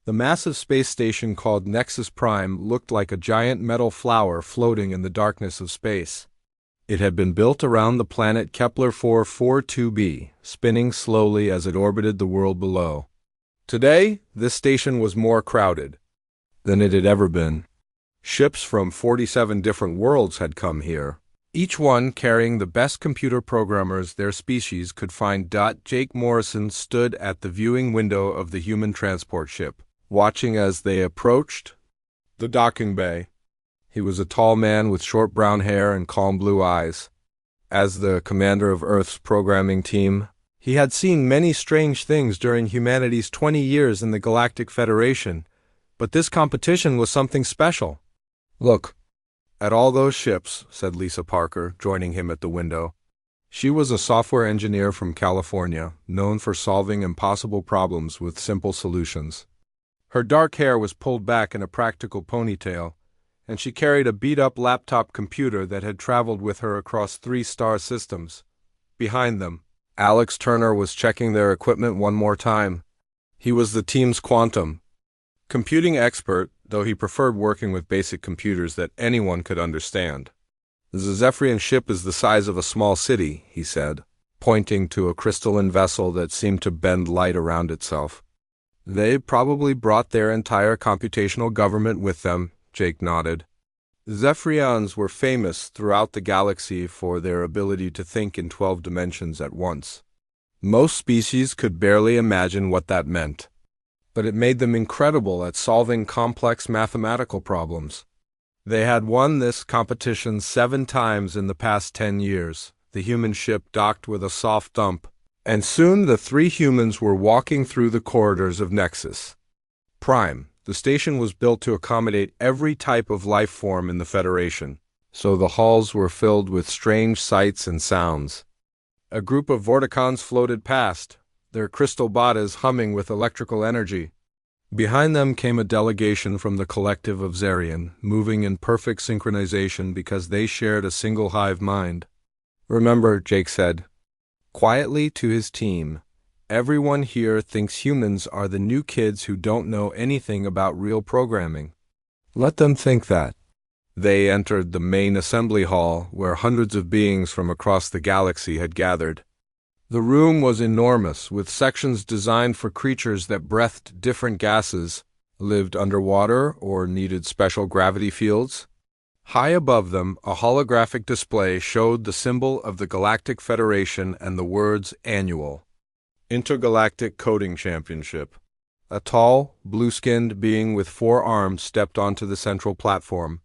The massive space station called Nexus Prime looked like a giant metal flower floating in the darkness of space. It had been built around the planet Kepler 442b, spinning slowly as it orbited the world below. Today, this station was more crowded than it had ever been. Ships from 47 different worlds had come here, each one carrying the best computer programmers their species could find. Jake Morrison stood at the viewing window of the human transport ship, watching as they approached the docking bay. He was a tall man with short brown hair and calm blue eyes. As the commander of Earth's programming team, he had seen many strange things during humanity's 20 years in the Galactic Federation, but this competition was something special. "Look at all those ships," said Lisa Parker, joining him at the window. She was a software engineer from California, known for solving impossible problems with simple solutions. Her dark hair was pulled back in a practical ponytail, and she carried a beat-up laptop computer that had traveled with her across 3 star systems. Behind them, Alex Turner was checking their equipment one more time. He was the team's quantum computing expert, though he preferred working with basic computers that anyone could understand. "The Zephyrian ship is the size of a small city," he said, pointing to a crystalline vessel that seemed to bend light around itself. "They probably brought their entire computational government with them," Jake nodded. Zephyrians were famous throughout the galaxy for their ability to think in 12 dimensions at once. Most species could barely imagine what that meant, but it made them incredible at solving complex mathematical problems. They had won this competition 7 times in the past 10 years. The human ship docked with a soft thump, and soon the 3 humans were walking through the corridors of Nexus Prime. The station was built to accommodate every type of life form in the Federation, so the halls were filled with strange sights and sounds. A group of Vorticons floated past, their crystal bodies humming with electrical energy. Behind them came a delegation from the collective of Zarian, moving in perfect synchronization because they shared a single hive mind. "Remember," Jake said quietly to his team, "everyone here thinks humans are the new kids who don't know anything about real programming. Let them think that." They entered the main assembly hall, where hundreds of beings from across the galaxy had gathered. The room was enormous, with sections designed for creatures that breathed different gases, lived underwater, or needed special gravity fields. High above them, a holographic display showed the symbol of the Galactic Federation and the words "Annual Intergalactic Coding Championship." A tall, blue-skinned being with 4 arms stepped onto the central platform.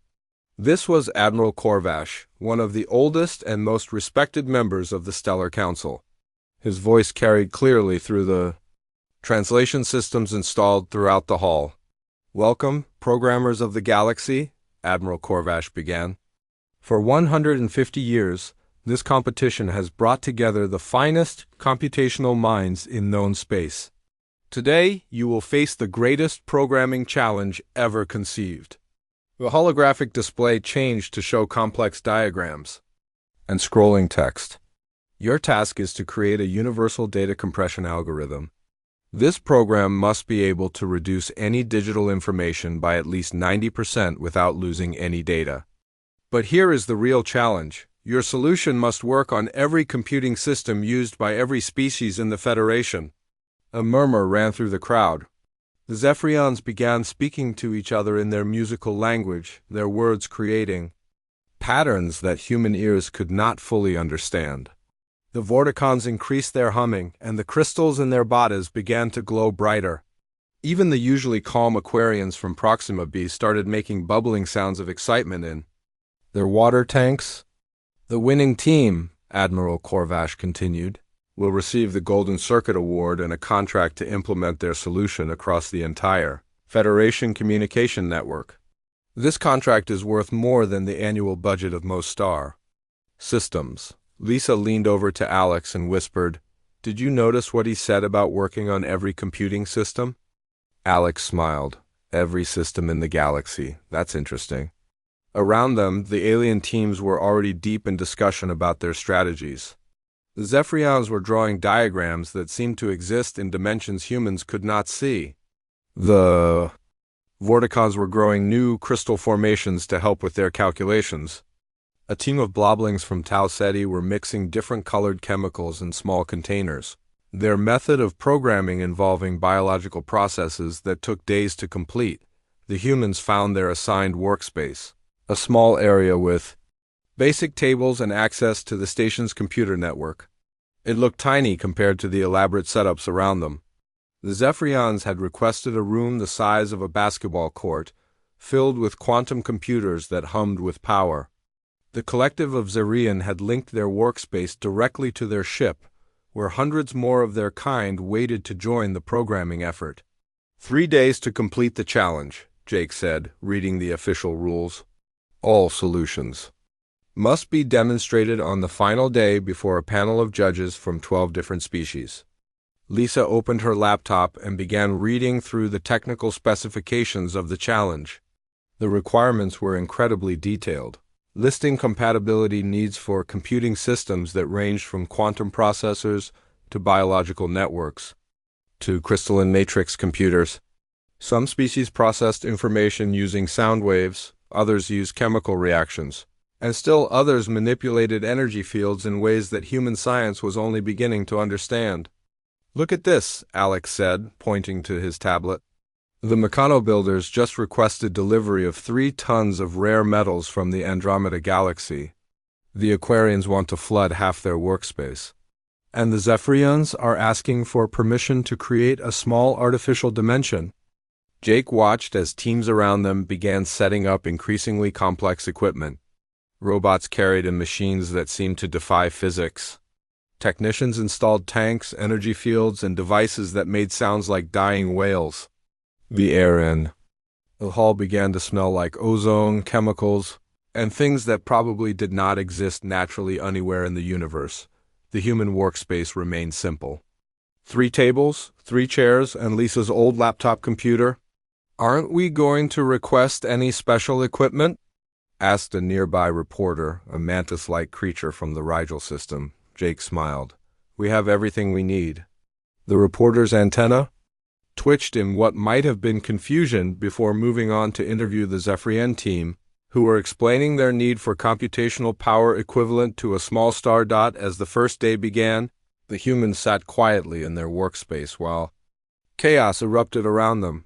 This was Admiral Corvash, one of the oldest and most respected members of the Stellar Council. His voice carried clearly through the translation systems installed throughout the hall. "Welcome, programmers of the galaxy," Admiral Corvash began. "For 150 years, this competition has brought together the finest computational minds in known space. Today, you will face the greatest programming challenge ever conceived." The holographic display changed to show complex diagrams and scrolling text. "Your task is to create a universal data compression algorithm. This program must be able to reduce any digital information by at least 90% without losing any data. But here is the real challenge. Your solution must work on every computing system used by every species in the Federation." A murmur ran through the crowd. The Zephyrians began speaking to each other in their musical language, their words creating patterns that human ears could not fully understand. The Vorticons increased their humming, and the crystals in their bodies began to glow brighter. Even the usually calm Aquarians from Proxima B started making bubbling sounds of excitement in their water tanks. "The winning team," Admiral Corvash continued, "will receive the Golden Circuit Award and a contract to implement their solution across the entire Federation communication network. This contract is worth more than the annual budget of most star systems." Lisa leaned over to Alex and whispered, "Did you notice what he said about working on every computing system?" Alex smiled. "Every system in the galaxy. That's interesting." Around them, the alien teams were already deep in discussion about their strategies. The Zephyrians were drawing diagrams that seemed to exist in dimensions humans could not see. The Vorticaunts were growing new crystal formations to help with their calculations. A team of bloblings from Tau Ceti were mixing different colored chemicals in small containers. Their method of programming involving biological processes that took days to complete. The humans found their assigned workspace, a small area with basic tables and access to the station's computer network. It looked tiny compared to the elaborate setups around them. The Zephyrians had requested a room the size of a basketball court, filled with quantum computers that hummed with power. The collective of Zerian had linked their workspace directly to their ship, where hundreds more of their kind waited to join the programming effort. 3 days to complete the challenge, Jake said, reading the official rules. All solutions must be demonstrated on the final day before a panel of judges from 12 different species. Lisa opened her laptop and began reading through the technical specifications of the challenge. The requirements were incredibly detailed, listing compatibility needs for computing systems that ranged from quantum processors to biological networks to crystalline matrix computers. Some species processed information using sound waves, others used chemical reactions, and still others manipulated energy fields in ways that human science was only beginning to understand. "Look at this," Alex said, pointing to his tablet. The Meccano builders just requested delivery of 3 tons of rare metals from the Andromeda Galaxy. The Aquarians want to flood half their workspace. And the Zephyrians are asking for permission to create a small artificial dimension. Jake watched as teams around them began setting up increasingly complex equipment. Robots carried in machines that seemed to defy physics. Technicians installed tanks, energy fields, and devices that made sounds like dying whales. The air in the hall began to smell like ozone, chemicals, and things that probably did not exist naturally anywhere in the universe. The human workspace remained simple. 3 tables, 3 chairs, and Lisa's old laptop computer. "Aren't we going to request any special equipment?" asked a nearby reporter, a mantis-like creature from the Rigel system. Jake smiled. "We have everything we need." The reporter's antenna twitched in what might have been confusion before moving on to interview the Zephyrian team, who were explaining their need for computational power equivalent to a small star dot as the first day began. The humans sat quietly in their workspace while chaos erupted around them.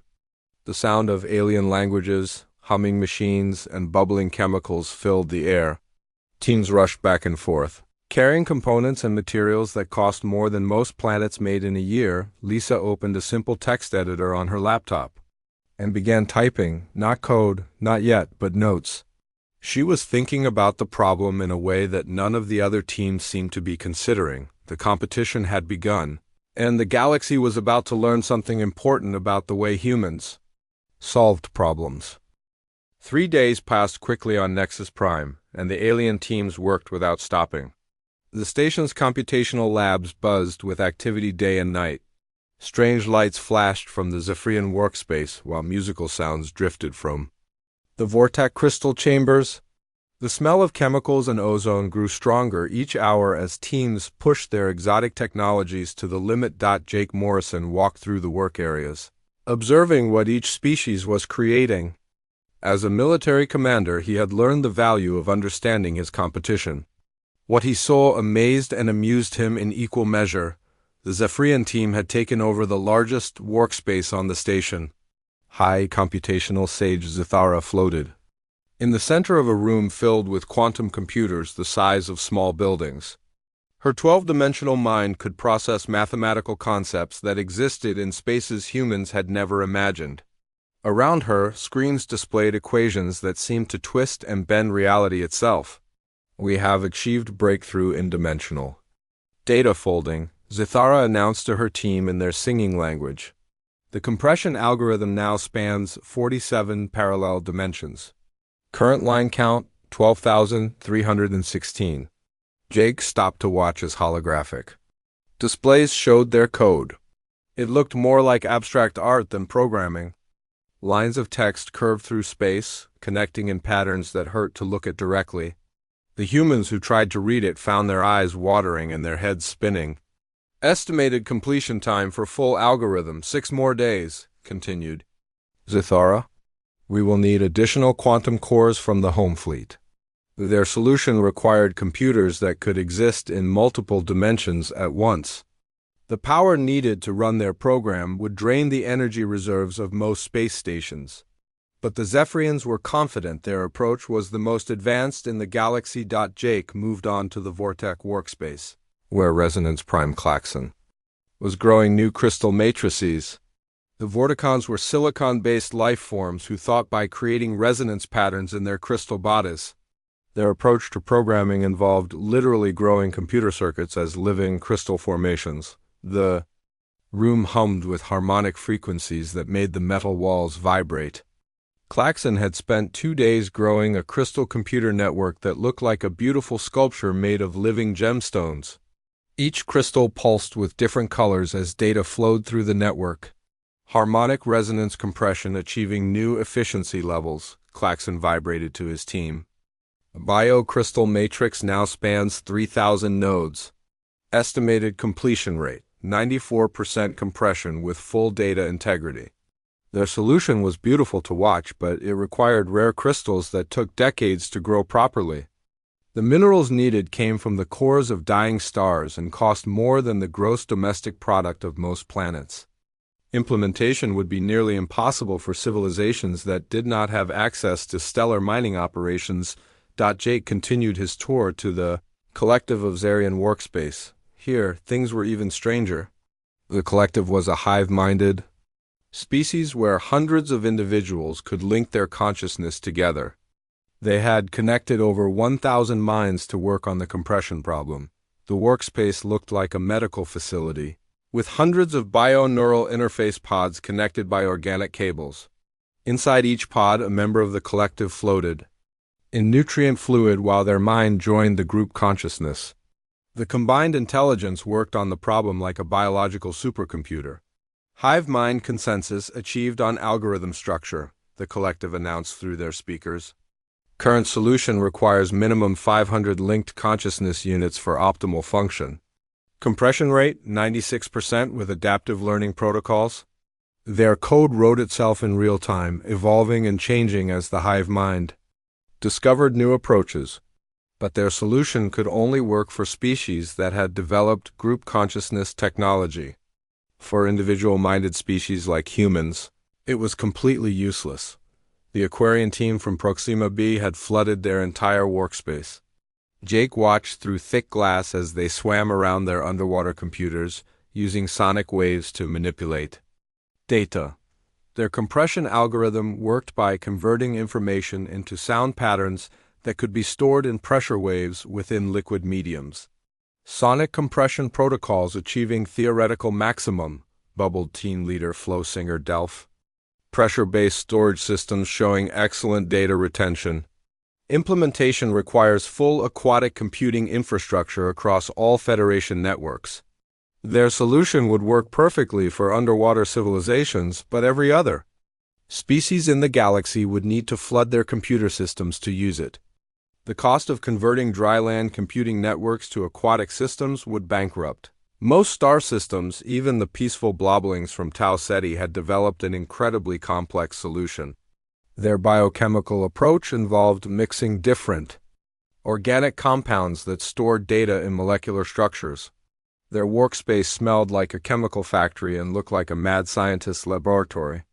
The sound of alien languages, humming machines, and bubbling chemicals filled the air. Teams rushed back and forth, carrying components and materials that cost more than most planets made in a year. Lisa opened a simple text editor on her laptop and began typing, not code, not yet, but notes. She was thinking about the problem in a way that none of the other teams seemed to be considering. The competition had begun, and the galaxy was about to learn something important about the way humans solved problems. 3 days passed quickly on Nexus Prime, and the alien teams worked without stopping. The station's computational labs buzzed with activity day and night. Strange lights flashed from the Zephyrian workspace while musical sounds drifted from the vortex crystal chambers. The smell of chemicals and ozone grew stronger each hour as teams pushed their exotic technologies to the limit. Jake Morrison walked through the work areas, observing what each species was creating. As a military commander, he had learned the value of understanding his competition. What he saw amazed and amused him in equal measure. The Zephyrian team had taken over the largest workspace on the station. High computational sage Zithara floated in the center of a room filled with quantum computers the size of small buildings. Her 12-dimensional mind could process mathematical concepts that existed in spaces humans had never imagined. Around her, screens displayed equations that seemed to twist and bend reality itself. "We have achieved breakthrough in dimensional data folding," Zithara announced to her team in their singing language. The compression algorithm now spans 47 parallel dimensions. Current line count, 12,316. Jake stopped to watch as holographic displays showed their code. It looked more like abstract art than programming. Lines of text curved through space, connecting in patterns that hurt to look at directly. The humans who tried to read it found their eyes watering and their heads spinning. "Estimated completion time for full algorithm, 6 more days. continued. Zithara, we will need additional quantum cores from the home fleet. Their solution required computers that could exist in multiple dimensions at once. The power needed to run their program would drain the energy reserves of most space stations. But the Zephyrians were confident their approach was the most advanced in the galaxy. Jake moved on to the Vortec workspace, where Resonance Prime Klaxon was growing new crystal matrices. The Vorticons were silicon-based life forms who thought by creating resonance patterns in their crystal bodies. Their approach to programming involved literally growing computer circuits as living crystal formations. The room hummed with harmonic frequencies that made the metal walls vibrate. Klaxon had spent 2 days growing a crystal computer network that looked like a beautiful sculpture made of living gemstones. Each crystal pulsed with different colors as data flowed through the network. Harmonic resonance compression achieving new efficiency levels, Klaxon vibrated to his team. A biocrystal matrix now spans 3,000 nodes. Estimated completion rate, 94% compression with full data integrity. Their solution was beautiful to watch, but it required rare crystals that took decades to grow properly. The minerals needed came from the cores of dying stars and cost more than the gross domestic product of most planets. Implementation would be nearly impossible for civilizations that did not have access to stellar mining operations. Jake continued his tour to the collective of Zarian workspace. Here, things were even stranger. The collective was a hive-minded species where hundreds of individuals could link their consciousness together. They had connected over 1,000 minds to work on the compression problem. The workspace looked like a medical facility, with hundreds of bio-neural interface pods connected by organic cables. Inside each pod, a member of the collective floated in nutrient fluid while their mind joined the group consciousness. The combined intelligence worked on the problem like a biological supercomputer. Hive mind consensus achieved on algorithm structure, the collective announced through their speakers. Current solution requires minimum 500 linked consciousness units for optimal function. Compression rate, 96% with adaptive learning protocols. Their code wrote itself in real time, evolving and changing as the hive mind discovered new approaches. But their solution could only work for species that had developed group consciousness technology. For individual-minded species like humans, it was completely useless. The Aquarian team from Proxima B had flooded their entire workspace. Jake watched through thick glass as they swam around their underwater computers, using sonic waves to manipulate data. Their compression algorithm worked by converting information into sound patterns that could be stored in pressure waves within liquid mediums. Sonic compression protocols achieving theoretical maximum, bubbled team leader Flow Singer Delph. Pressure-based storage systems showing excellent data retention. Implementation requires full aquatic computing infrastructure across all Federation networks. Their solution would work perfectly for underwater civilizations, but every other species in the galaxy would need to flood their computer systems to use it. The cost of converting dry-land computing networks to aquatic systems would bankrupt. Most star systems, even the peaceful bloblings from Tau Ceti, had developed an incredibly complex solution. Their biochemical approach involved mixing different organic compounds that stored data in molecular structures. Their workspace smelled like a chemical factory and looked like a mad scientist's laboratory.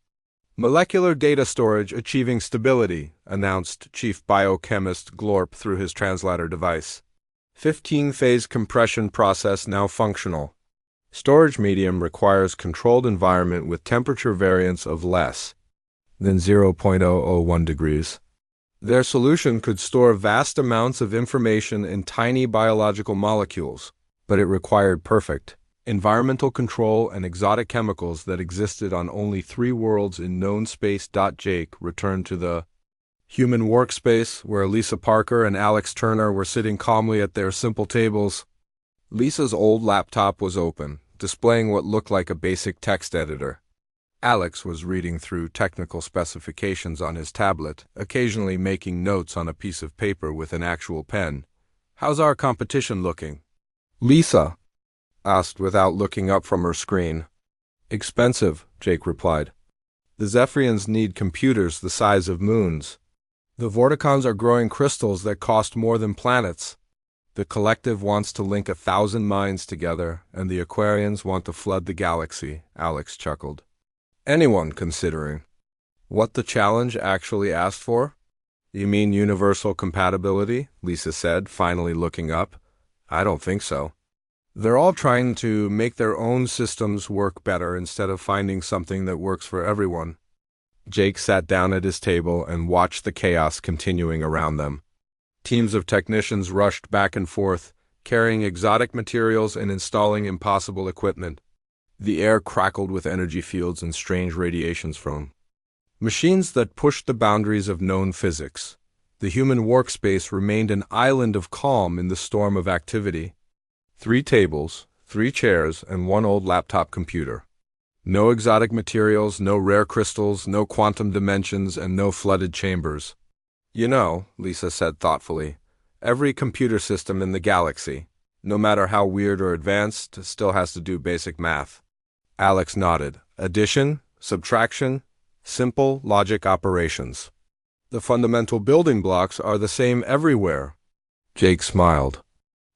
Molecular data storage achieving stability, announced Chief Biochemist Glorp through his translator device. 15-phase compression process now functional. Storage medium requires controlled environment with temperature variance of less than 0.001 degrees. Their solution could store vast amounts of information in tiny biological molecules, but it required perfect environmental control and exotic chemicals that existed on only 3 worlds in known space. Jake returned to the human workspace, where Lisa Parker and Alex Turner were sitting calmly at their simple tables. Lisa's old laptop was open, displaying what looked like a basic text editor. Alex was reading through technical specifications on his tablet, occasionally making notes on a piece of paper with an actual pen. "How's our competition looking?" Lisa asked without looking up from her screen. "Expensive," Jake replied. The Zephyrians need computers the size of moons. The Vorticons are growing crystals that cost more than planets. The collective wants to link 1,000 minds together, and the Aquarians want to flood the galaxy, Alex chuckled. Anyone considering what the challenge actually asked for? You mean universal compatibility? Lisa said, finally looking up. I don't think so. They're all trying to make their own systems work better instead of finding something that works for everyone. Jake sat down at his table and watched the chaos continuing around them. Teams of technicians rushed back and forth, carrying exotic materials and installing impossible equipment. The air crackled with energy fields and strange radiations from machines that pushed the boundaries of known physics. The human workspace remained an island of calm in the storm of activity. 3 tables, 3 chairs, and 1 old laptop computer. No exotic materials, no rare crystals, no quantum dimensions, and no flooded chambers. You know, Lisa said thoughtfully, every computer system in the galaxy, no matter how weird or advanced, still has to do basic math. Alex nodded. Addition, subtraction, simple logic operations. The fundamental building blocks are the same everywhere. Jake smiled.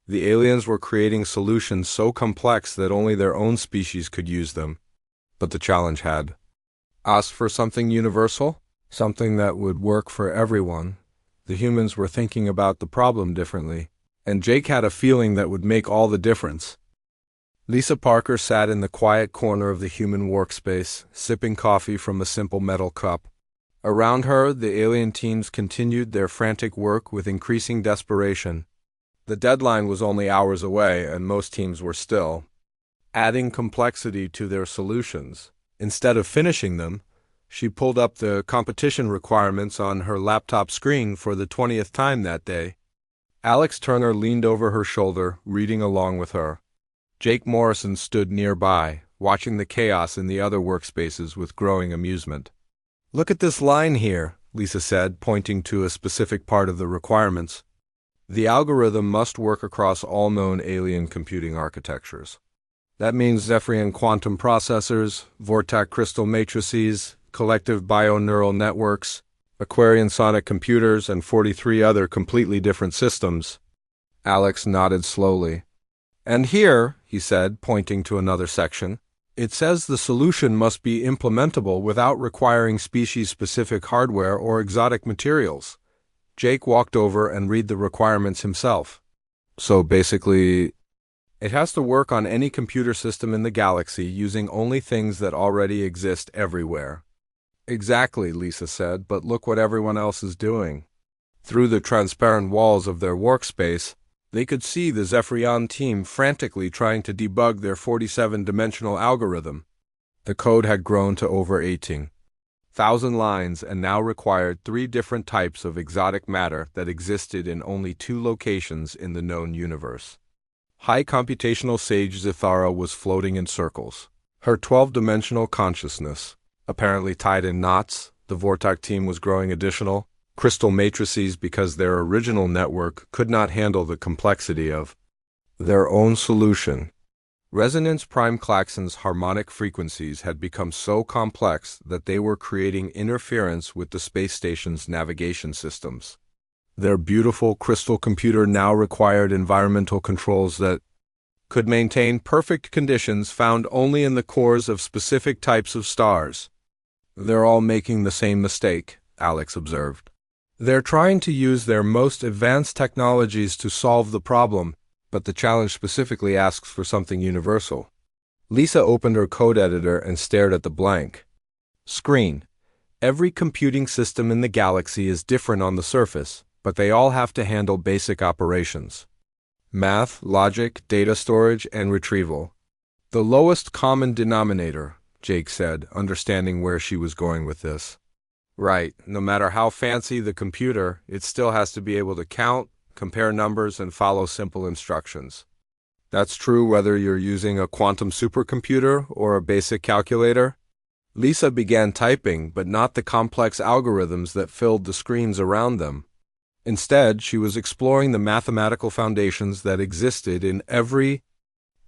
The aliens were creating solutions so complex that only their own species could use them. But the challenge had asked for something universal, something that would work for everyone. The humans were thinking about the problem differently, and Jake had a feeling that would make all the difference. Lisa Parker sat in the quiet corner of the human workspace, sipping coffee from a simple metal cup. Around her, the alien teams continued their frantic work with increasing desperation. The deadline was only hours away, and most teams were still adding complexity to their solutions. Instead of finishing them, she pulled up the competition requirements on her laptop screen for the 20th time that day. Alex Turner leaned over her shoulder, reading along with her. Jake Morrison stood nearby, watching the chaos in the other workspaces with growing amusement. Look at this line here, Lisa said, pointing to a specific part of the requirements. The algorithm must work across all known alien computing architectures. That means Zephyrian quantum processors, Vortac crystal matrices, collective bio-neural networks, Aquarian sonic computers, and 43 other completely different systems. Alex nodded slowly. And here, he said, pointing to another section, it says the solution must be implementable without requiring species-specific hardware or exotic materials. Jake walked over and read the requirements himself. So basically, it has to work on any computer system in the galaxy using only things that already exist everywhere. Exactly, Lisa said, but look what everyone else is doing. Through the transparent walls of their workspace, they could see the Zephyrian team frantically trying to debug their 47-dimensional algorithm. The code had grown to over 18,000 lines and now required 3 different types of exotic matter that existed in only 2 locations in the known universe. High computational sage Zithara was floating in circles. Her 12-dimensional consciousness, apparently tied in knots, the Vortac team was growing additional crystal matrices because their original network could not handle the complexity of their own solution. Resonance prime klaxon's harmonic frequencies had become so complex that they were creating interference with the space station's navigation systems. Their beautiful crystal computer now required environmental controls that could maintain perfect conditions found only in the cores of specific types of stars. They're all making the same mistake, Alex observed. They're trying to use their most advanced technologies to solve the problem, but the challenge specifically asks for something universal. Lisa opened her code editor and stared at the blank screen. Every computing system in the galaxy is different on the surface, but they all have to handle basic operations. Math, logic, data storage, and retrieval. The lowest common denominator, Jake said, understanding where she was going with this. Right, no matter how fancy the computer, it still has to be able to count, compare numbers, and follow simple instructions. That's true whether you're using a quantum supercomputer or a basic calculator. Lisa began typing, but not the complex algorithms that filled the screens around them. Instead, she was exploring the mathematical foundations that existed in every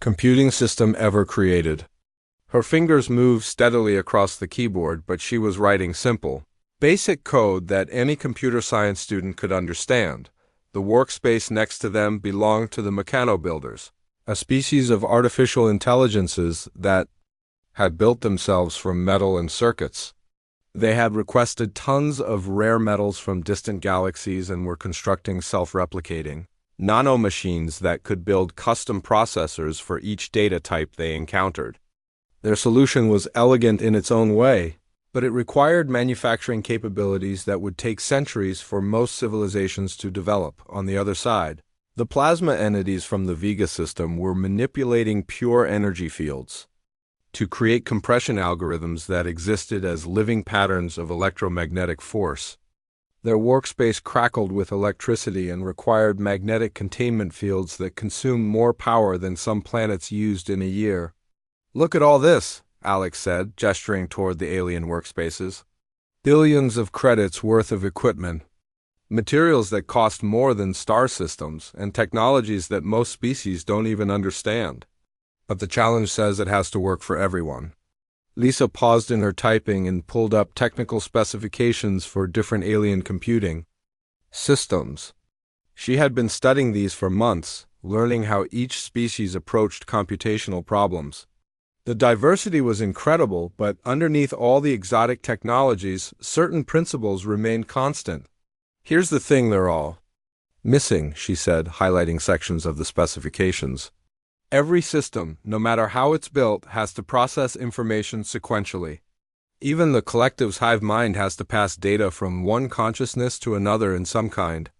computing system ever created. Her fingers moved steadily across the keyboard, but she was writing simple, basic code that any computer science student could understand. The workspace next to them belonged to the mechano-builders, a species of artificial intelligences that had built themselves from metal and circuits. They had requested tons of rare metals from distant galaxies and were constructing self-replicating nanomachines that could build custom processors for each data type they encountered. Their solution was elegant in its own way, but it required manufacturing capabilities that would take centuries for most civilizations to develop. On the other side, the plasma entities from the Vega system were manipulating pure energy fields to create compression algorithms that existed as living patterns of electromagnetic force. Their workspace crackled with electricity and required magnetic containment fields that consumed more power than some planets used in a year. "Look at all this," Alex said, gesturing toward the alien workspaces. "Billions of credits worth of equipment, materials that cost more than star systems, and technologies that most species don't even understand. But the challenge says it has to work for everyone." Lisa paused in her typing and pulled up technical specifications for different alien computing systems. She had been studying these for months, learning how each species approached computational problems. The diversity was incredible, but underneath all the exotic technologies, certain principles remained constant. "Here's the thing they're all missing," she said, highlighting sections of the specifications. "Every system, no matter how it's built, has to process information sequentially. Even the collective's hive mind has to pass data from one consciousness to another in some kind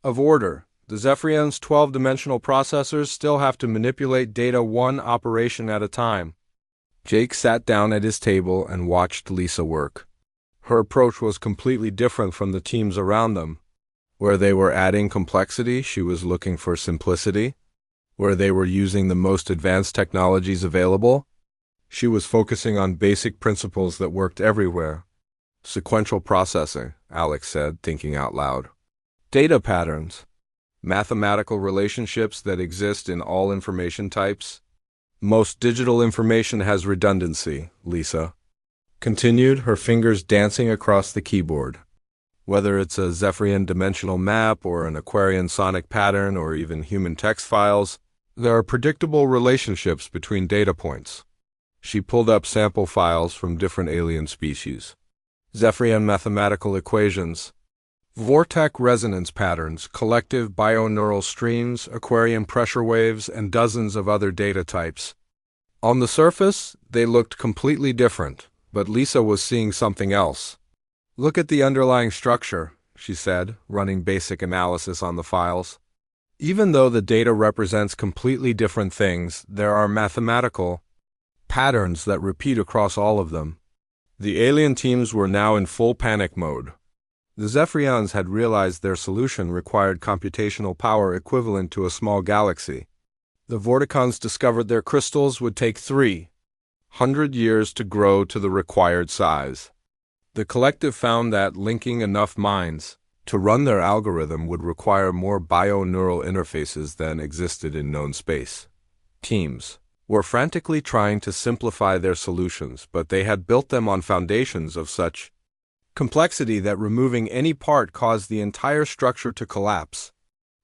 of order. The Zephyrian's 12-dimensional processors still have to manipulate data one operation at a time." Jake sat down at his table and watched Lisa work. Her approach was completely different from the teams around them. Where they were adding complexity, she was looking for simplicity. Where they were using the most advanced technologies available, she was focusing on basic principles that worked everywhere. "Sequential processing," Alex said, thinking out loud. "Data patterns. Mathematical relationships that exist in all information types. Most digital information has redundancy," Lisa continued, her fingers dancing across the keyboard. "Whether it's a Zephyrian dimensional map or an Aquarian sonic pattern or even human text files, there are predictable relationships between data points." She pulled up sample files from different alien species. Zephyrian mathematical equations, vortex resonance patterns, collective bioneural streams, Aquarian pressure waves, and dozens of other data types. On the surface, they looked completely different, but Lisa was seeing something else. "Look at the underlying structure," she said, running basic analysis on the files. "Even though the data represents completely different things, there are mathematical patterns that repeat across all of them." The alien teams were now in full panic mode. The Zephyrians had realized their solution required computational power equivalent to a small galaxy. The Vorticons discovered their crystals would take 300 years to grow to the required size. The collective found that linking enough minds to run their algorithm would require more bioneural interfaces than existed in known space. Teams were frantically trying to simplify their solutions, but they had built them on foundations of such complexity that removing any part caused the entire structure to collapse.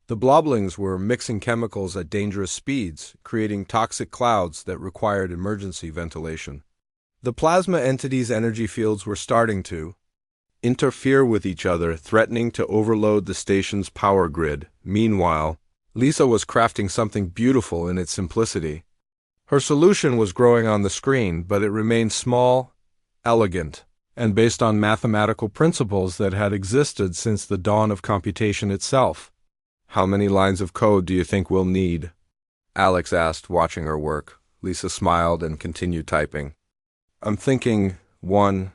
The bloblings were mixing chemicals at dangerous speeds, creating toxic clouds that required emergency ventilation. The plasma entities' energy fields were starting to interfere with each other, threatening to overload the station's power grid. Meanwhile, Lisa was crafting something beautiful in its simplicity. Her solution was growing on the screen, but it remained small, elegant, and based on mathematical principles that had existed since the dawn of computation itself. "How many lines of code do you think we'll need?" Alex asked, watching her work. Lisa smiled and continued typing. "I'm thinking 1,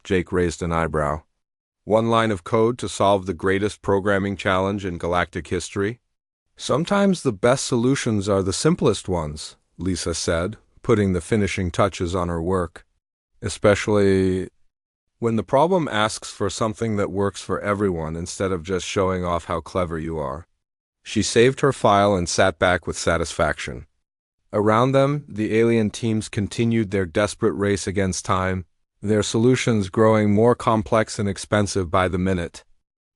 Jake raised an eyebrow. 1 line of code to solve the greatest programming challenge in galactic history? Sometimes the best solutions are the simplest ones," Lisa said, putting the finishing touches on her work. "Especially when the problem asks for something that works for everyone instead of just showing off how clever you are." She saved her file and sat back with satisfaction. Around them, the alien teams continued their desperate race against time, their solutions growing more complex and expensive by the minute.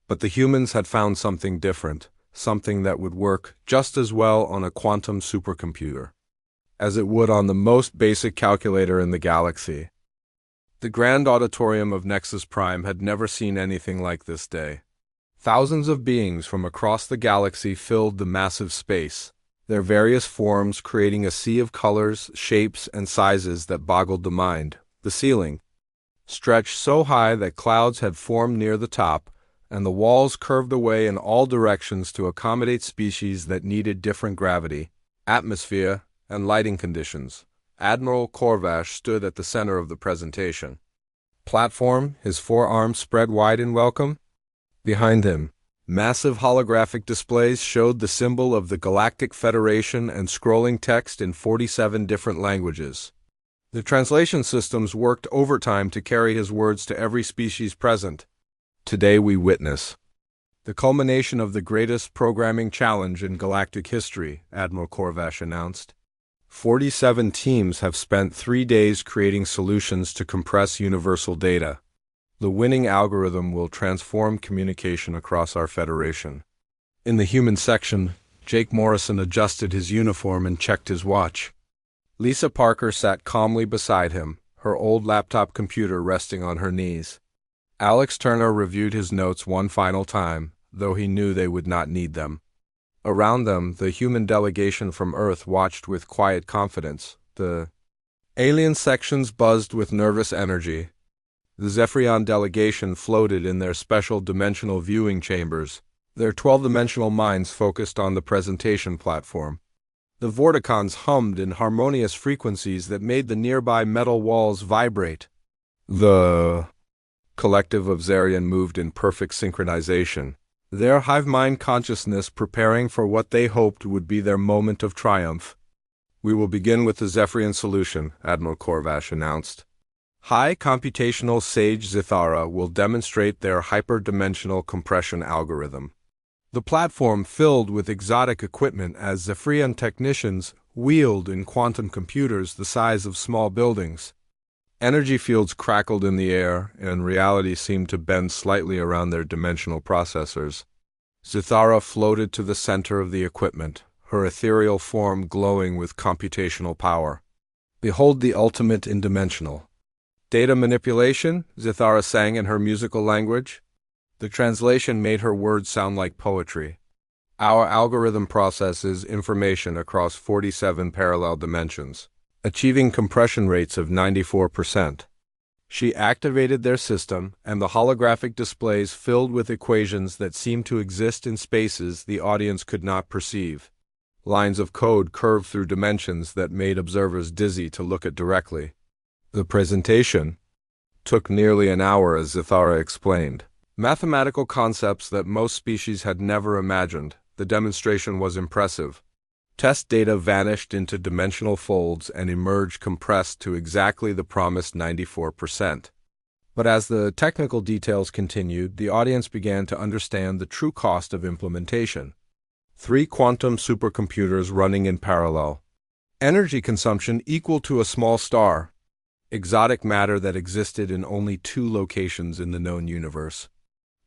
But the humans had found something different, something that would work just as well on a quantum supercomputer as it would on the most basic calculator in the galaxy. The grand auditorium of Nexus Prime had never seen anything like this day. Thousands of beings from across the galaxy filled the massive space, their various forms creating a sea of colors, shapes, and sizes that boggled the mind. The ceiling stretched so high that clouds had formed near the top, and the walls curved away in all directions to accommodate species that needed different gravity, atmosphere, and lighting conditions. Admiral Corvash stood at the center of the presentation platform, his forearms spread wide in welcome. Behind him, massive holographic displays showed the symbol of the Galactic Federation and scrolling text in 47 different languages. The translation systems worked overtime to carry his words to every species present. Today we witness the culmination of the greatest programming challenge in galactic history, Admiral Corvash announced. 47 teams have spent 3 days creating solutions to compress universal data. The winning algorithm will transform communication across our Federation. In the human section, Jake Morrison adjusted his uniform and checked his watch. Lisa Parker sat calmly beside him, her old laptop computer resting on her knees. Alex Turner reviewed his notes one final time, though he knew they would not need them. Around them, the human delegation from Earth watched with quiet confidence. The alien sections buzzed with nervous energy. The Zephyrion delegation floated in their special dimensional viewing chambers, their 12-dimensional minds focused on the presentation platform. The Vorticons hummed in harmonious frequencies that made the nearby metal walls vibrate. The collective of Zarian moved in perfect synchronization, their hive-mind consciousness preparing for what they hoped would be their moment of triumph. "We will begin with the Zephyrian solution," Admiral Corvash announced. High computational Sage Zithara will demonstrate their hyperdimensional compression algorithm. The platform filled with exotic equipment as Zephyrian technicians wheeled in quantum computers the size of small buildings. Energy fields crackled in the air, and reality seemed to bend slightly around their dimensional processors. Zithara floated to the center of the equipment, her ethereal form glowing with computational power. "Behold the ultimate in dimensional data manipulation," Zithara sang in her musical language. The translation made her words sound like poetry. "Our algorithm processes information across 47 parallel dimensions, achieving compression rates of 94%. She activated their system, and the holographic displays filled with equations that seemed to exist in spaces the audience could not perceive. Lines of code curved through dimensions that made observers dizzy to look at directly. The presentation took nearly an hour, as Zithara explained. Mathematical concepts that most species had never imagined. The demonstration was impressive. Test data vanished into dimensional folds and emerged compressed to exactly the promised 94%. But as the technical details continued, the audience began to understand the true cost of implementation. 3 quantum supercomputers running in parallel. Energy consumption equal to a small star. Exotic matter that existed in only 2 locations in the known universe.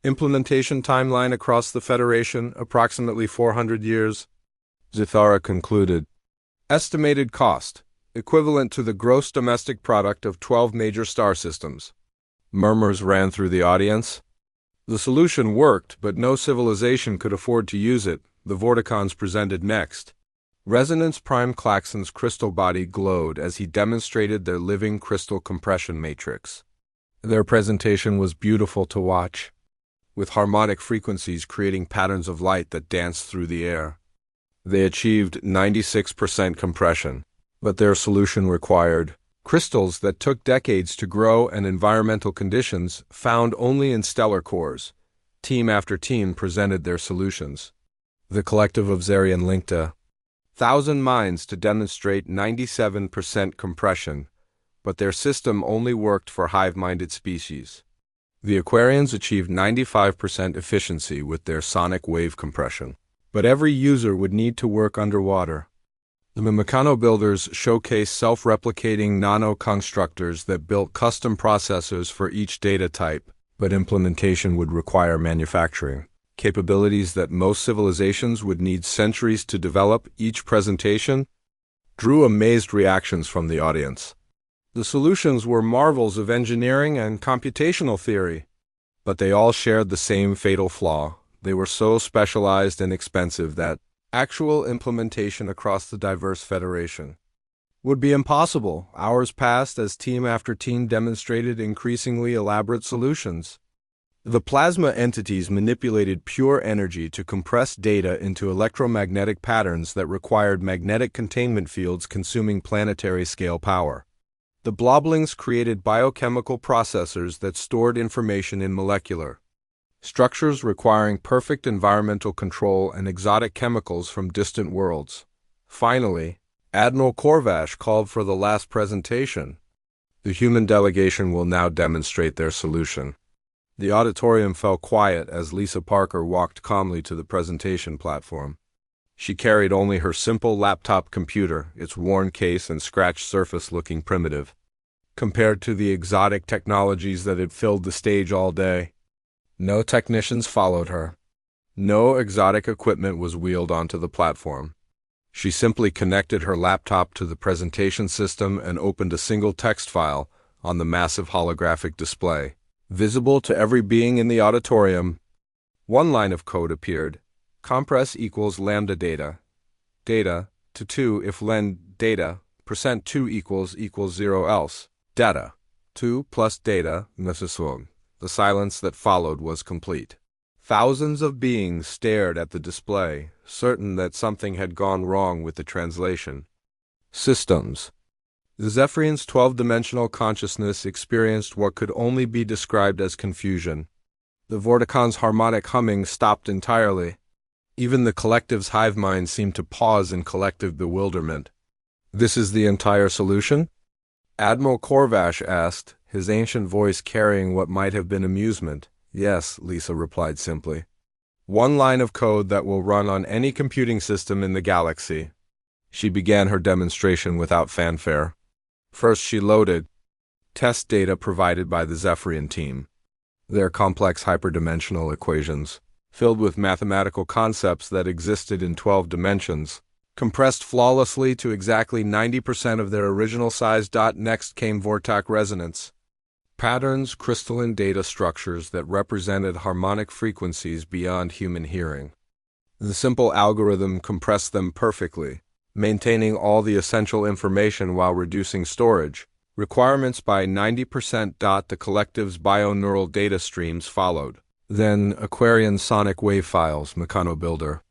Implementation timeline across the Federation, approximately 400 years. Zithara concluded. Estimated cost, equivalent to the gross domestic product of 12 major star systems. Murmurs ran through the audience. The solution worked, but no civilization could afford to use it. The Vorticons presented next. Resonance Prime Klaxon's crystal body glowed as he demonstrated their living crystal compression matrix. Their presentation was beautiful to watch, with harmonic frequencies creating patterns of light that danced through the air. They achieved 96% compression, but their solution required crystals that took decades to grow and environmental conditions found only in stellar cores. Team after team presented their solutions. The collective of Zarian linked 1,000 minds to demonstrate 97% compression, but their system only worked for hive-minded species. The Aquarians achieved 95% efficiency with their sonic wave compression, but every user would need to work underwater. The Meccano builders showcased self-replicating nano-constructors that built custom processors for each data type, but implementation would require manufacturing. Capabilities that most civilizations would need centuries to develop. Each presentation drew amazed reactions from the audience. The solutions were marvels of engineering and computational theory, but they all shared the same fatal flaw. They were so specialized and expensive that actual implementation across the diverse Federation would be impossible. Hours passed as team after team demonstrated increasingly elaborate solutions. The plasma entities manipulated pure energy to compress data into electromagnetic patterns that required magnetic containment fields consuming planetary-scale power. The bloblings created biochemical processors that stored information in molecular structures requiring perfect environmental control and exotic chemicals from distant worlds. Finally, Admiral Corvash called for the last presentation. The human delegation will now demonstrate their solution. The auditorium fell quiet as Lisa Parker walked calmly to the presentation platform. She carried only her simple laptop computer, its worn case and scratched surface looking primitive, compared to the exotic technologies that had filled the stage all day. No technicians followed her. No exotic equipment was wheeled onto the platform. She simply connected her laptop to the presentation system and opened a single text file on the massive holographic display. Visible to every being in the auditorium, one line of code appeared. Compress equals lambda data. Data to 2 if len data, %2 equals 0 else. Data. 2 plus data, necessum. The silence that followed was complete. Thousands of beings stared at the display, certain that something had gone wrong with the translation. Systems. The Zephyrians' 12-dimensional consciousness experienced what could only be described as confusion. The Vorticon's harmonic humming stopped entirely. Even the collective's hive mind seemed to pause in collective bewilderment. "This is the entire solution?" Admiral Corvash asked, his ancient voice carrying what might have been amusement. "Yes," Lisa replied simply. "One line of code that will run on any computing system in the galaxy." She began her demonstration without fanfare. First, she loaded test data provided by the Zephyrian team. Their complex hyperdimensional equations, filled with mathematical concepts that existed in 12 dimensions, compressed flawlessly to exactly 90% of their original size. Next came Vortac resonance. Patterns, crystalline data structures that represented harmonic frequencies beyond human hearing. The simple algorithm compressed them perfectly, maintaining all the essential information while reducing storage requirements by 90%. The collective's bioneural data streams followed. Then Aquarian sonic wave files, Meccano Builder,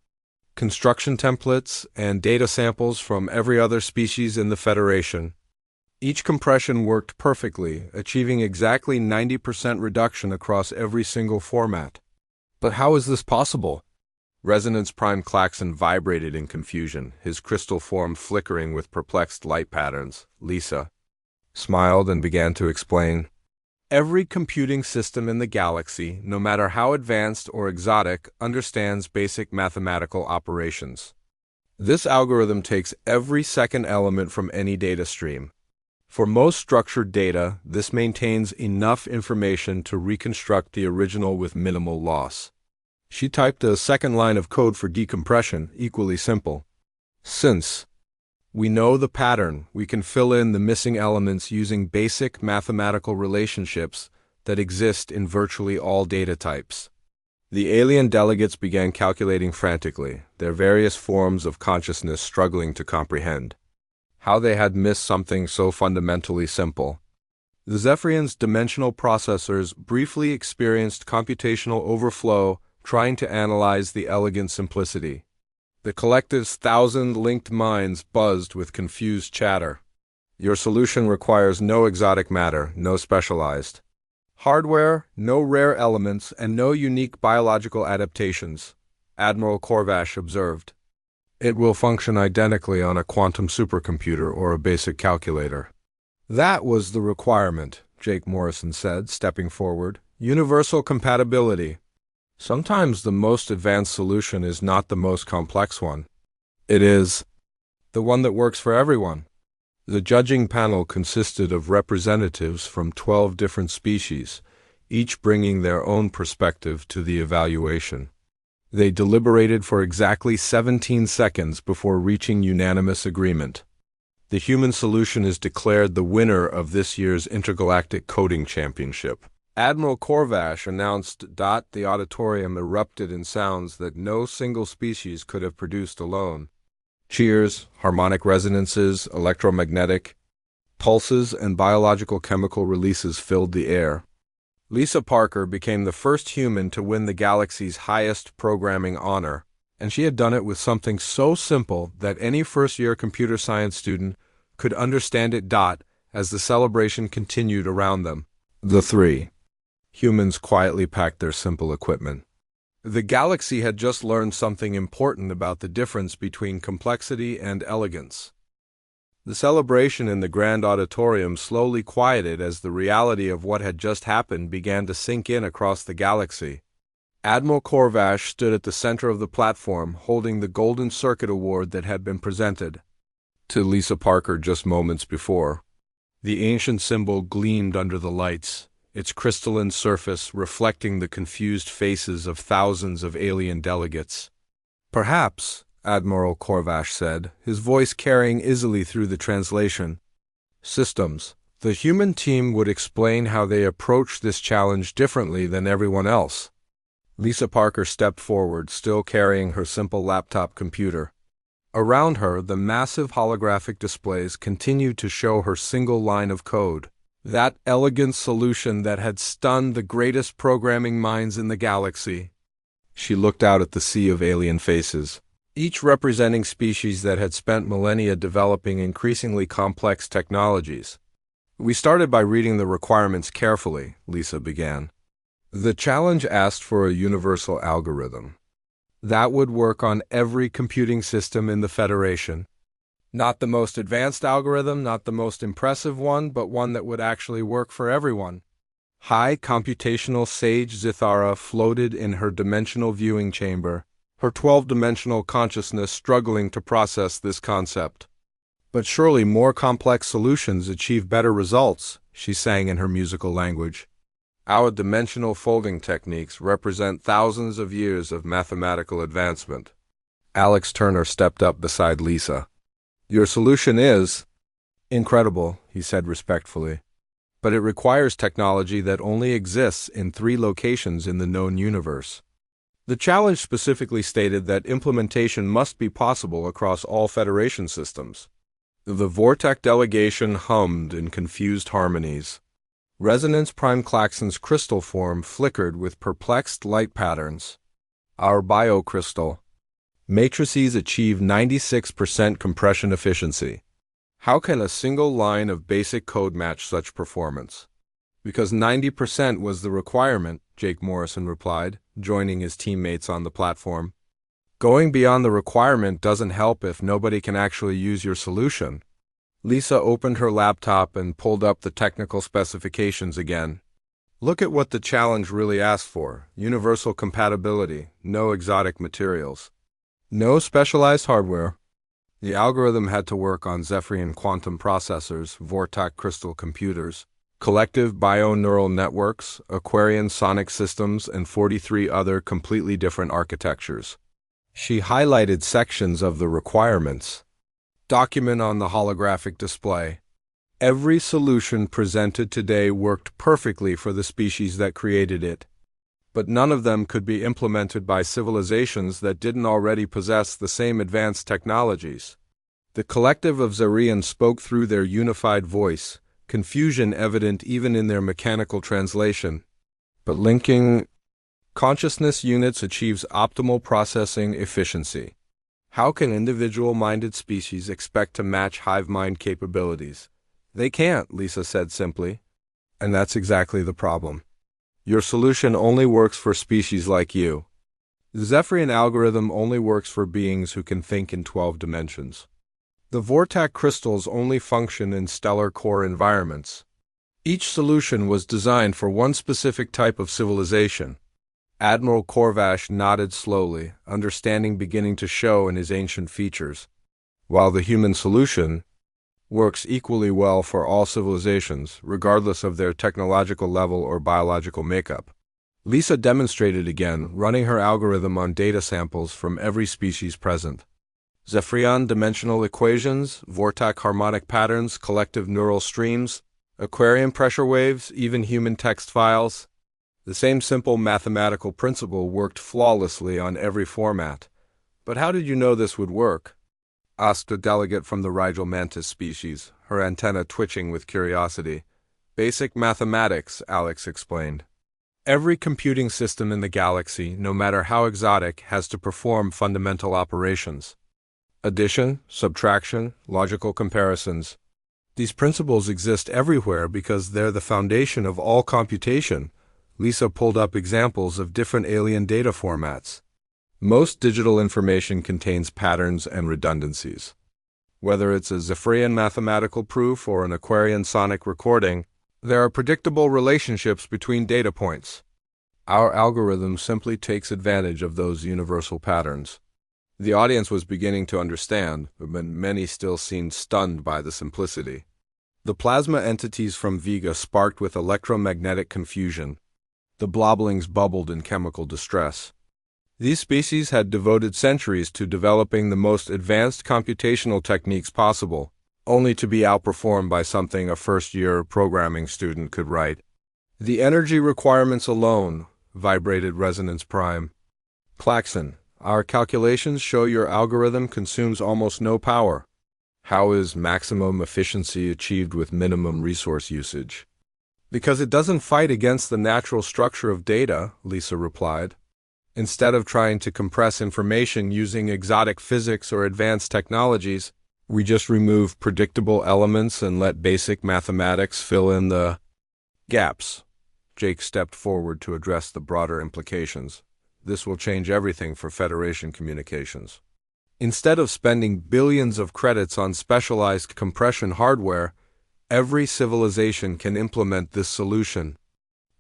construction templates, and data samples from every other species in the Federation. Each compression worked perfectly, achieving exactly 90% reduction across every single format. But how is this possible? Resonance Prime Klaxon vibrated in confusion, his crystal form flickering with perplexed light patterns. Lisa smiled and began to explain. Every computing system in the galaxy, no matter how advanced or exotic, understands basic mathematical operations. This algorithm takes every second element from any data stream. For most structured data, this maintains enough information to reconstruct the original with minimal loss. She typed a second line of code for decompression, equally simple. Since we know the pattern, we can fill in the missing elements using basic mathematical relationships that exist in virtually all data types. The alien delegates began calculating frantically, their various forms of consciousness struggling to comprehend how they had missed something so fundamentally simple. The Zephyrians' dimensional processors briefly experienced computational overflow, trying to analyze the elegant simplicity. The collective's 1,000 linked minds buzzed with confused chatter. Your solution requires no exotic matter, no specialized hardware, no rare elements, and no unique biological adaptations, Admiral Corvash observed. It will function identically on a quantum supercomputer or a basic calculator. That was the requirement, Jake Morrison said, stepping forward. Universal compatibility. Sometimes the most advanced solution is not the most complex one. It is. The one that works for everyone. The judging panel consisted of representatives from 12 different species, each bringing their own perspective to the evaluation. They deliberated for exactly 17 seconds before reaching unanimous agreement. The human solution is declared the winner of this year's Intergalactic Coding Championship. Admiral Corvash announced. The auditorium erupted in sounds that no single species could have produced alone. Cheers, harmonic resonances, electromagnetic pulses, and biological chemical releases filled the air. Lisa Parker became the first human to win the galaxy's highest programming honor, and she had done it with something so simple that any first-year computer science student could understand it. As the celebration continued around them, the three humans quietly packed their simple equipment. The galaxy had just learned something important about the difference between complexity and elegance. The celebration in the grand auditorium slowly quieted as the reality of what had just happened began to sink in across the galaxy. Admiral Corvash stood at the center of the platform, holding the Golden Circuit Award that had been presented to Lisa Parker just moments before. The ancient symbol gleamed under the lights, its crystalline surface reflecting the confused faces of thousands of alien delegates. "Perhaps," Admiral Corvash said, his voice carrying easily through the translation systems, "the human team would explain how they approach this challenge differently than everyone else." Lisa Parker stepped forward, still carrying her simple laptop computer. Around her, the massive holographic displays continued to show her single line of code. That elegant solution that had stunned the greatest programming minds in the galaxy. She looked out at the sea of alien faces, each representing species that had spent millennia developing increasingly complex technologies. "We started by reading the requirements carefully," Lisa began. "The challenge asked for a universal algorithm that would work on every computing system in the Federation. Not the most advanced algorithm, not the most impressive one, but one that would actually work for everyone." High computational sage Zithara floated in her dimensional viewing chamber, her 12-dimensional consciousness struggling to process this concept. "But surely more complex solutions achieve better results," she sang in her musical language. "Our dimensional folding techniques represent thousands of years of mathematical advancement." Alex Turner stepped up beside Lisa. "Your solution is incredible," he said respectfully, "but it requires technology that only exists in 3 locations in the known universe." The challenge specifically stated that implementation must be possible across all Federation systems. The Vortec delegation hummed in confused harmonies. Resonance Prime Klaxon's crystal form flickered with perplexed light patterns. "Our biocrystal matrices achieve 96% compression efficiency. How can a single line of basic code match such performance?" "Because 90% was the requirement," Jake Morrison replied, joining his teammates on the platform. "Going beyond the requirement doesn't help if nobody can actually use your solution." Lisa opened her laptop and pulled up the technical specifications again. "Look at what the challenge really asked for: universal compatibility, no exotic materials, no specialized hardware. The algorithm had to work on Zephyrian quantum processors, Vortec crystal computers, collective bioneural networks, Aquarian sonic systems, and 43 other completely different architectures." She highlighted sections of the requirements. Document on the holographic display. Every solution presented today worked perfectly for the species that created it, but none of them could be implemented by civilizations that didn't already possess the same advanced technologies. The collective of Zarian spoke through their unified voice, confusion evident even in their mechanical translation. "But linking consciousness units achieves optimal processing efficiency. How can individual-minded species expect to match hive mind capabilities?" "They can't," Lisa said simply. "And that's exactly the problem. Your solution only works for species like you. The Zephyrian algorithm only works for beings who can think in 12 dimensions. The Vortec crystals only function in stellar core environments. Each solution was designed for one specific type of civilization." Admiral Corvash nodded slowly, understanding beginning to show in his ancient features. while the human solution works equally well for all civilizations, regardless of their technological level or biological makeup. Lisa demonstrated again, running her algorithm on data samples from every species present. Zephyrian dimensional equations, Vortak harmonic patterns, collective neural streams, aquarium pressure waves, even human text files. The same simple mathematical principle worked flawlessly on every format. But how did you know this would work? Asked a delegate from the Rigel mantis species, her antenna twitching with curiosity. Basic mathematics, Alex explained. Every computing system in the galaxy, no matter how exotic, has to perform fundamental operations. Addition, subtraction, logical comparisons. These principles exist everywhere because they're the foundation of all computation. Lisa pulled up examples of different alien data formats. Most digital information contains patterns and redundancies. Whether it's a Zephyrian mathematical proof or an Aquarian sonic recording, there are predictable relationships between data points. Our algorithm simply takes advantage of those universal patterns. The audience was beginning to understand, but many still seemed stunned by the simplicity. The plasma entities from Vega sparked with electromagnetic confusion. The bloblings bubbled in chemical distress. These species had devoted centuries to developing the most advanced computational techniques possible, only to be outperformed by something a first-year programming student could write. The energy requirements alone, vibrated Resonance Prime. Klaxon, our calculations show your algorithm consumes almost no power. How is maximum efficiency achieved with minimum resource usage? Because it doesn't fight against the natural structure of data, Lisa replied. Instead of trying to compress information using exotic physics or advanced technologies, we just remove predictable elements and let basic mathematics fill in the gaps. Jake stepped forward to address the broader implications. This will change everything for Federation communications. Instead of spending billions of credits on specialized compression hardware, every civilization can implement this solution,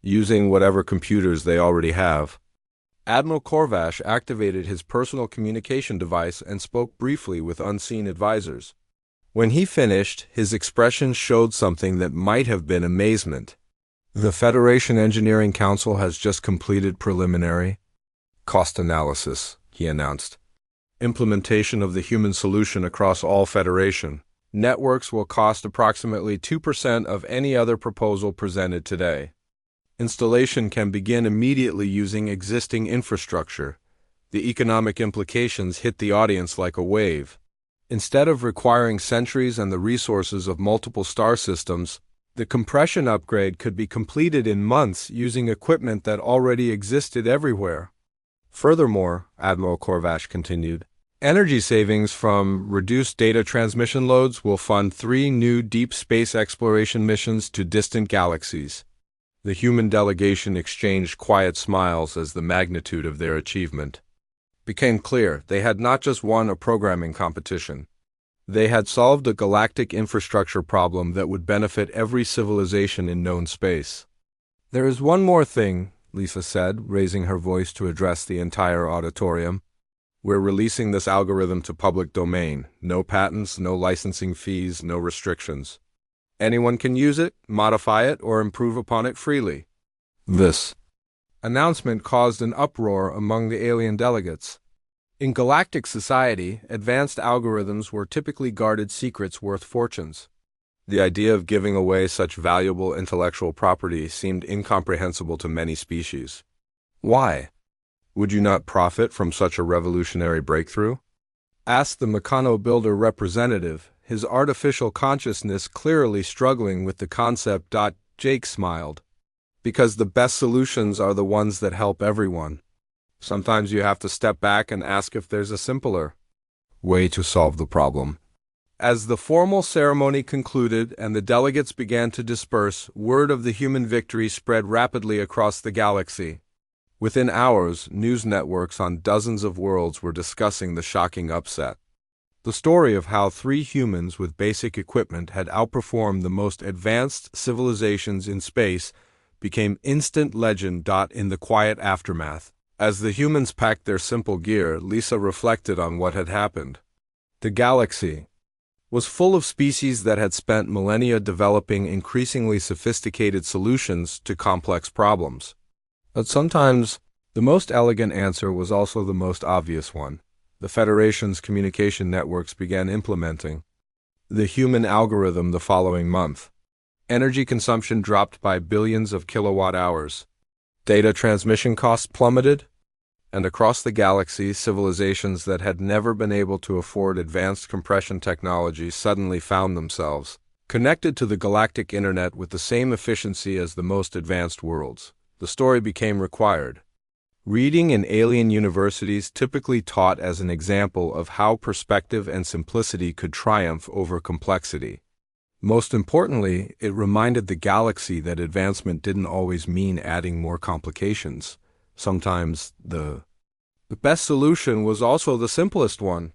using whatever computers they already have. Admiral Korvash activated his personal communication device and spoke briefly with unseen advisors. When he finished, his expression showed something that might have been amazement. The Federation Engineering Council has just completed preliminary cost analysis, he announced. Implementation of the human solution across all Federation networks will cost approximately 2% of any other proposal presented today. Installation can begin immediately using existing infrastructure. The economic implications hit the audience like a wave. Instead of requiring centuries and the resources of multiple star systems, the compression upgrade could be completed in months using equipment that already existed everywhere. Furthermore, Admiral Korvash continued, energy savings from reduced data transmission loads will fund 3 new deep space exploration missions to distant galaxies. The human delegation exchanged quiet smiles as the magnitude of their achievement became clear. They had not just won a programming competition. They had solved a galactic infrastructure problem that would benefit every civilization in known space. There is one more thing, Lisa said, raising her voice to address the entire auditorium. We're releasing this algorithm to public domain. No patents, no licensing fees, no restrictions. Anyone can use it, modify it, or improve upon it freely. This announcement caused an uproar among the alien delegates. In galactic society, advanced algorithms were typically guarded secrets worth fortunes. The idea of giving away such valuable intellectual property seemed incomprehensible to many species. Why? Would you not profit from such a revolutionary breakthrough? Asked the Meccano Builder representative, his artificial consciousness clearly struggling with the concept. Jake smiled. Because the best solutions are the ones that help everyone. Sometimes you have to step back and ask if there's a simpler way to solve the problem. As the formal ceremony concluded and the delegates began to disperse, word of the human victory spread rapidly across the galaxy. Within hours, news networks on dozens of worlds were discussing the shocking upset. The story of how 3 humans with basic equipment had outperformed the most advanced civilizations in space became instant legend. In the quiet aftermath, as the humans packed their simple gear, Lisa reflected on what had happened. The galaxy was full of species that had spent millennia developing increasingly sophisticated solutions to complex problems. But sometimes, the most elegant answer was also the most obvious one. The Federation's communication networks began implementing the human algorithm the following month. Energy consumption dropped by billions of kilowatt hours. Data transmission costs plummeted, and across the galaxy, civilizations that had never been able to afford advanced compression technology suddenly found themselves connected to the galactic internet with the same efficiency as the most advanced worlds. The story became required. Reading in alien universities typically taught as an example of how perspective and simplicity could triumph over complexity. Most importantly, it reminded the galaxy that advancement didn't always mean adding more complications. Sometimes the best solution was also the simplest one.